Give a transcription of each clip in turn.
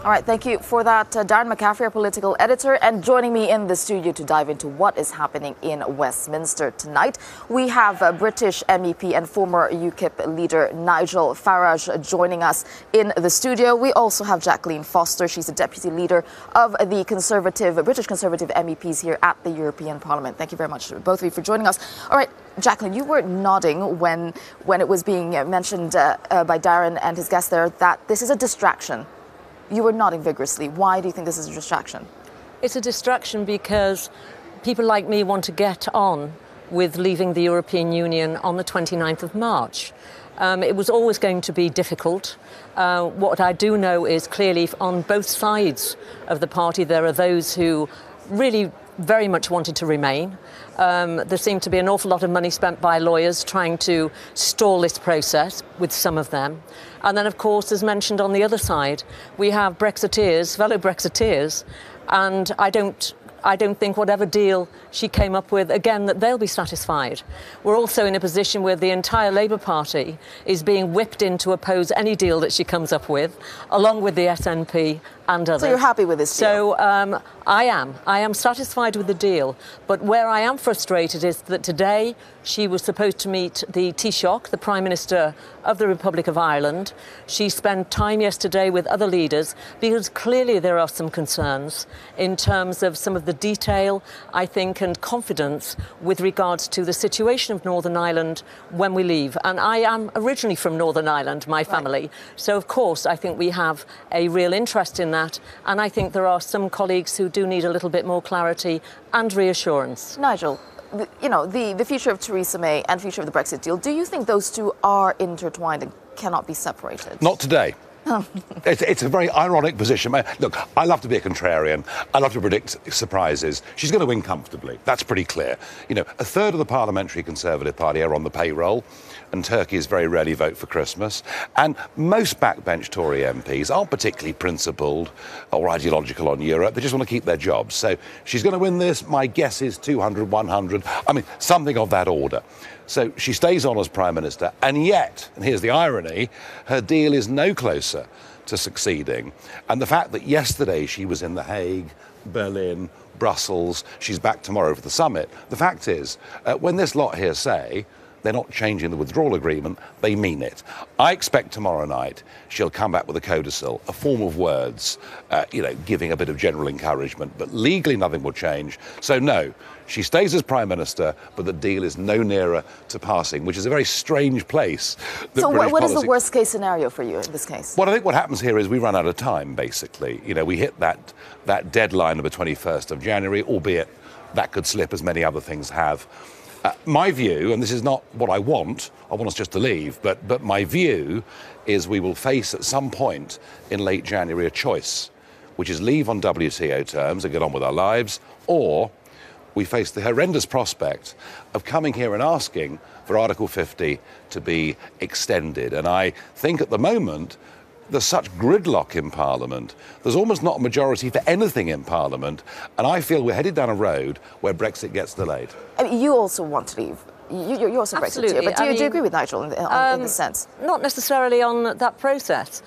All right, thank you for that, Darren McCaffrey, our political editor. And joining me in the studio to dive into what is happening in Westminster tonight, we have British MEP and former UKIP leader Nigel Farage joining us in the studio. We also have Jacqueline Foster. She's the deputy leader of the British Conservative MEPs here at the European Parliament. Thank you very much, both of you, for joining us. All right, Jacqueline, you were nodding when it was being mentioned by Darren and his guest there that this is a distraction. You were nodding vigorously. Why do you think this is a distraction? It's a distraction because people like me want to get on with leaving the European Union on the 29th of March. It was always going to be difficult. What I do know is clearly on both sides of the party there are those who really very much wanted to remain. There seemed to be an awful lot of money spent by lawyers trying to stall this process with some of them. And then, of course, as mentioned on the other side, we have Brexiteers, fellow Brexiteers, and I don't think whatever deal she came up with, again, that they'll be satisfied. We're also in a position where the entire Labour Party is being whipped in to oppose any deal that she comes up with, along with the SNP and others. So you're happy with this deal? So I am satisfied with the deal. But where I am frustrated is that today she was supposed to meet the Taoiseach, the Prime Minister of the Republic of Ireland. She spent time yesterday with other leaders because clearly there are some concerns in terms of some of the detail, I think, and confidence with regards to the situation of Northern Ireland when we leave. And I am originally from Northern Ireland, my family. Right. So, of course, I think we have a real interest in that. And I think there are some colleagues who do need a little bit more clarity and reassurance. Nigel, the future of Theresa May and future of the Brexit deal, do you think those two are intertwined and cannot be separated? Not today. It's a very ironic position. Look, I love to be a contrarian. I love to predict surprises. She's going to win comfortably. That's pretty clear. A third of the Parliamentary Conservative Party are on the payroll, and Turkeys very rarely vote for Christmas. And most backbench Tory MPs aren't particularly principled or ideological on Europe. They just want to keep their jobs. So she's going to win this. My guess is 200, 100. I mean, something of that order. So she stays on as Prime Minister, and yet, and here's the irony, her deal is no closer to succeeding. And the fact that yesterday she was in The Hague, Berlin, Brussels, she's back tomorrow for the summit, the fact is, when this lot here say they're not changing the withdrawal agreement, they mean it. I expect tomorrow night she'll come back with a codicil, a form of words, giving a bit of general encouragement, but legally nothing will change. So no, she stays as Prime Minister, but the deal is no nearer to passing, which is a very strange place. So what is the worst case scenario for you in this case? Well, I think what happens here is we run out of time, basically. We hit that deadline of the 21st of January, albeit that could slip as many other things have. My view, and this is not what I want us just to leave, but my view is we will face at some point in late January a choice, which is leave on WTO terms and get on with our lives, or we face the horrendous prospect of coming here and asking for Article 50 to be extended. And I think at the moment there's such gridlock in Parliament. There's almost not a majority for anything in Parliament. And I feel we're headed down a road where Brexit gets delayed. I mean, you also want to leave. You're also Brexiteer. But do you agree with Nigel in this sense? Not necessarily on that process.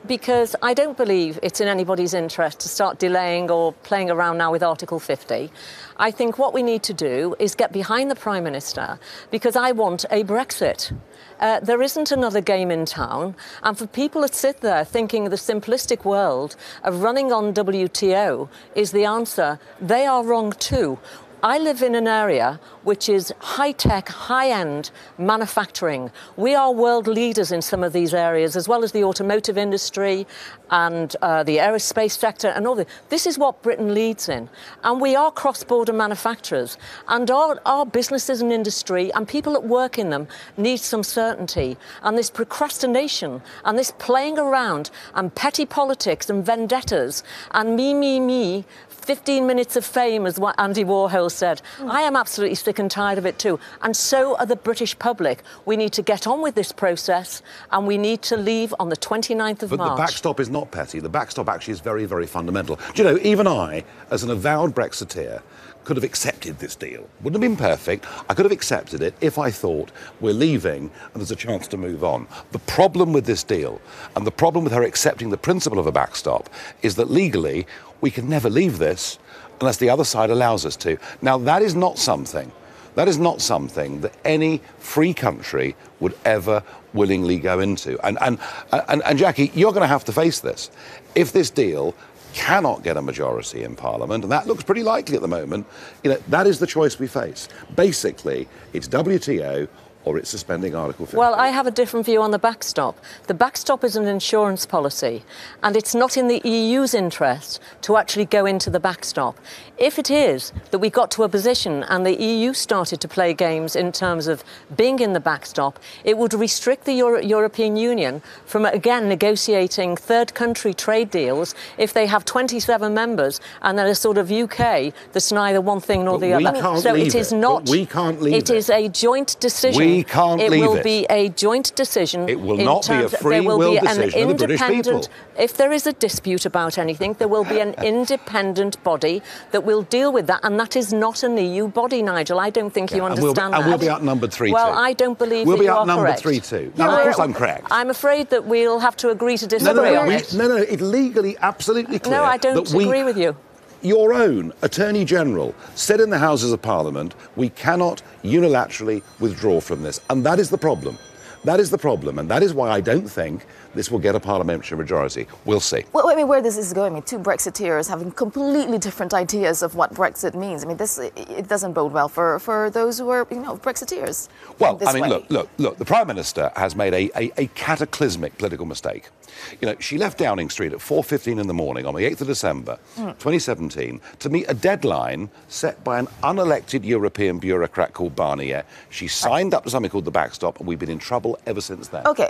Because I don't believe it's in anybody's interest to start delaying or playing around now with Article 50. I think what we need to do is get behind the Prime Minister, because I want a Brexit. There isn't another game in town, and for people that sit there thinking the simplistic world of running on WTO is the answer, they are wrong too. I live in an area which is high-tech, high-end manufacturing. We are world leaders in some of these areas, as well as the automotive industry and the aerospace sector and all that. This is what Britain leads in. And we are cross-border manufacturers. And our businesses and industry and people that work in them need some certainty. And this procrastination and this playing around and petty politics and vendettas and me, 15 minutes of fame, as what Andy Warhol Wales said, I am absolutely sick and tired of it too. And so are the British public. We need to get on with this process and we need to leave on the 29th of March. But the backstop is not petty. The backstop actually is very, very fundamental. Do you know, even I, as an avowed Brexiteer, could have accepted this deal. Wouldn't have been perfect. I could have accepted it if I thought we're leaving and there's a chance to move on. The problem with this deal and the problem with her accepting the principle of a backstop is that legally we can never leave this unless the other side allows us to. Now, that is not something that any free country would ever willingly go into. And Jackie, you're going to have to face this. If this deal cannot get a majority in Parliament, and that looks pretty likely at the moment, you know, that is the choice we face. Basically, it's WTO or it's suspending Article 50. Well, I have a different view on the backstop. The backstop is an insurance policy, and it's not in the EU's interest to actually go into the backstop. If it is that we got to a position and the EU started to play games in terms of being in the backstop, it would restrict the European Union from, again, negotiating third country trade deals if they have 27 members and then a sort of UK that's neither one thing nor the other. So it is not. We can't leave it. It is a joint decision. We can't leave it. It will be a joint decision. It will not be a free will decision of the British people. If there is a dispute about anything, there will be an independent body that will deal with that, and that is not an EU body, Nigel. I don't think you understand that. And we'll be outnumbered 3-2. Well, I don't believe we'll that you are outnumbered correct. 3-2. No, of course I'm correct. I'm afraid that we'll have to agree to disagree on it. No, it's legally absolutely clear. No, I don't agree with you. Your own Attorney General said in the Houses of Parliament, we cannot unilaterally withdraw from this. And that is the problem. That is the problem. And that is why I don't think this will get a parliamentary majority. We'll see. Well, I mean, where this is going, I mean, two Brexiteers having completely different ideas of what Brexit means. I mean, it doesn't bode well for those who are, Brexiteers. Well, I mean, look, the Prime Minister has made a cataclysmic political mistake. You know, she left Downing Street at 4:15 in the morning on the 8th of December, 2017, to meet a deadline set by an unelected European bureaucrat called Barnier. She signed up to something called the backstop, and we've been in trouble ever since then. Okay.